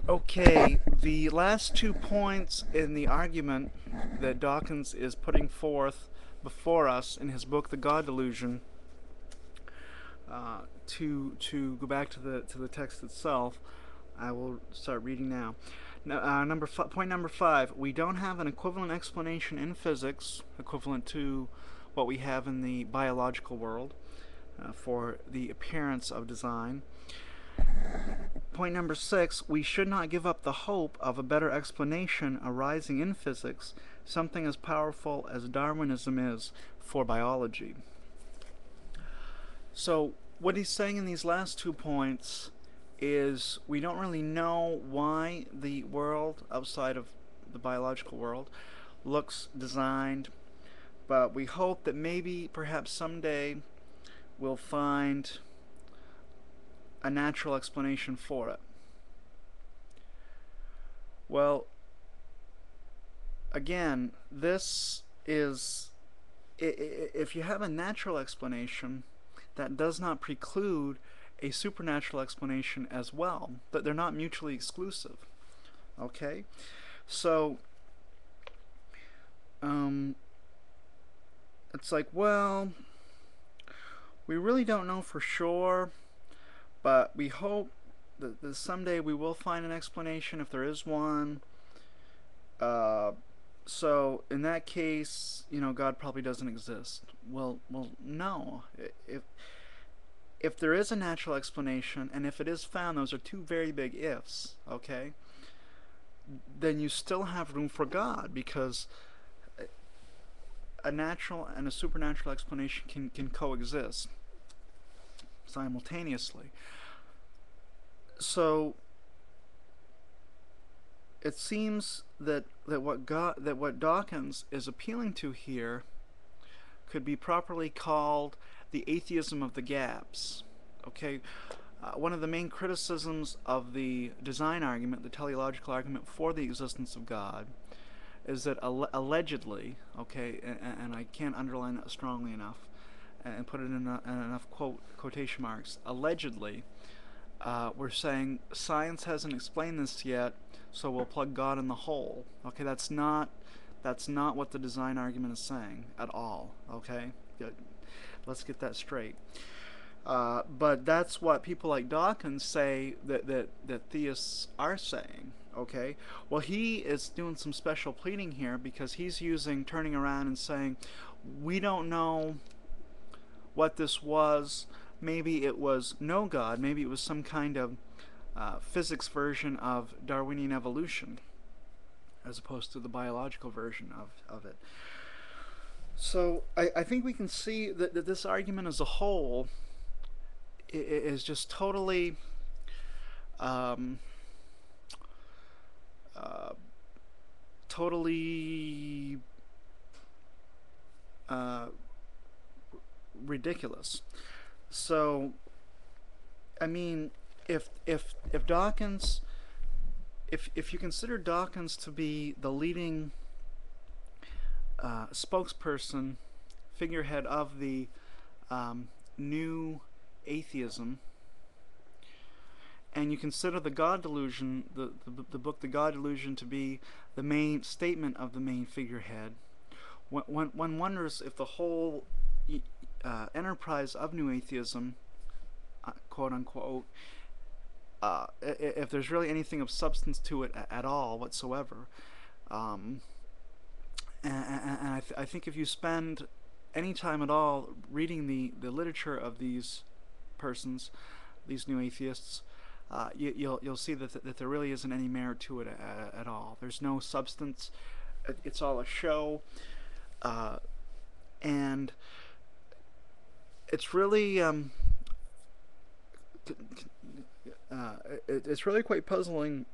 Okay, the last 2 points in the argument that Dawkins is putting forth before us in his book, The God Delusion, to go back to the text itself, I will start reading now. Point number 5: we don't have an equivalent explanation in physics, equivalent to what we have in the biological world, for the appearance of design. Point number 6: we should not give up the hope of a better explanation arising in physics, something as powerful as Darwinism is for biology. So, what he's saying in these last 2 points is we don't really know why the world outside of the biological world looks designed, but we hope that maybe, perhaps someday, we'll find a natural explanation for it. Well, again, this is, if you have a natural explanation, that does not preclude a supernatural explanation as well, but they're not mutually exclusive. Okay? So, it's like, well, we really don't know for sure, but we hope that someday we will find an explanation if there is one. So in that case, God probably doesn't exist. Well, no. If there is a natural explanation, and if it is found, those are two very big ifs. Okay. Then you still have room for God, because a natural and a supernatural explanation can coexist simultaneously. So it seems that what Dawkins is appealing to here could be properly called the atheism of the gaps. Okay, one of the main criticisms of the design argument, the teleological argument for the existence of God, is that allegedly, okay, and I can't underline that strongly enough, and put it in enough quotation marks, allegedly, we're saying science hasn't explained this yet, so we'll plug God in the hole. Okay, that's not what the design argument is saying at all. Okay, let's get that straight. But that's what people like Dawkins say that theists are saying. Okay, well, he is doing some special pleading here, because he's turning around and saying, we don't know what this was. Maybe it was no God. Maybe it was some kind of physics version of Darwinian evolution, as opposed to the biological version of it. So I think we can see that this argument as a whole is just totally um, totally uh, ridiculous. So, I mean, if Dawkins, if you consider Dawkins to be the leading spokesperson, figurehead of the new atheism, and you consider the God Delusion, the book The God Delusion, to be the main statement of the main figurehead, one wonders if the whole enterprise of new atheism, quote unquote, if there's really anything of substance to it at all whatsoever. And I think if you spend any time at all reading the literature of these persons, these new atheists, you'll see that there really isn't any merit to it at all. There's no substance. It's all a show, and it's really it's really quite puzzling.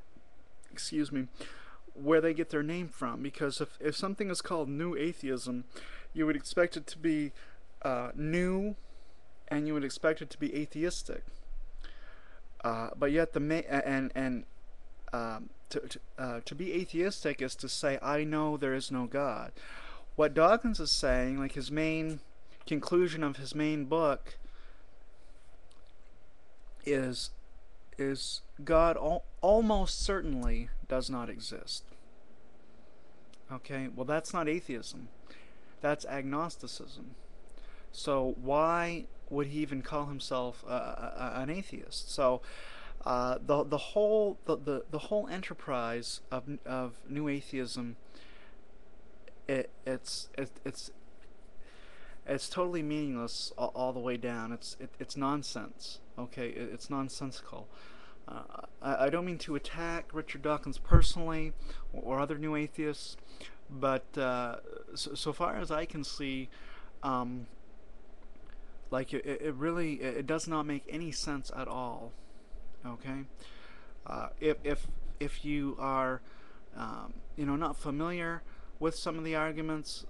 Excuse me. Where they get their name from, because if something is called new atheism, you would expect it to be new, and you would expect it to be atheistic. But yet to be atheistic is to say, I know there is no God. What Dawkins is saying, like his main conclusion of his main book, is is God almost certainly does not exist. Okay, well, that's not atheism, that's agnosticism. So why would he even call himself an atheist? So the whole enterprise of new atheism, it's totally meaningless all the way down. It's nonsense. Okay, it's nonsensical. I don't mean to attack Richard Dawkins personally or other new atheists, but so far as I can see, um, like it really it does not make any sense at all. Okay, if you are not familiar with some of the arguments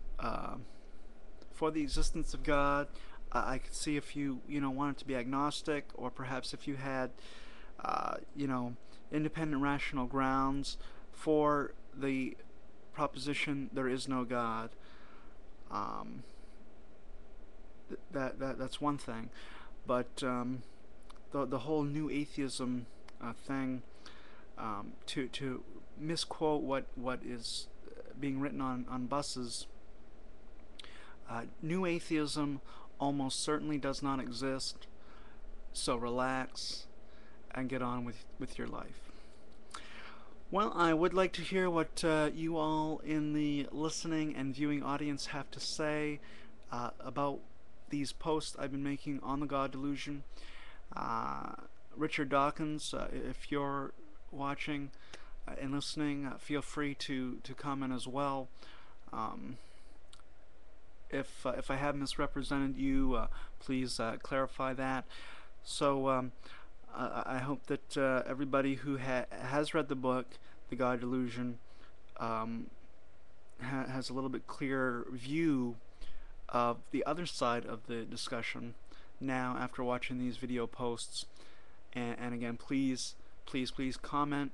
for the existence of God, I could see if you wanted to be agnostic, or perhaps if you had uh, you know independent rational grounds for the proposition there is no God. Um, that's one thing, but the whole new atheism thing, to misquote what is being written on buses. New atheism almost certainly does not exist, so relax and get on with your life. Well, I would like to hear what you all in the listening and viewing audience have to say about these posts I've been making on the God Delusion. Uh, Richard Dawkins, if you're watching and listening, feel free to comment as well. Um, if I have misrepresented you, please clarify that. So I hope that everybody who has read the book, The God Delusion, um, has a little bit clearer view of the other side of the discussion now after watching these video posts. And again, please comment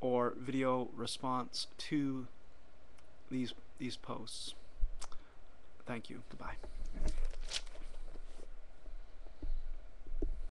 or video response to these posts. Thank you. Goodbye.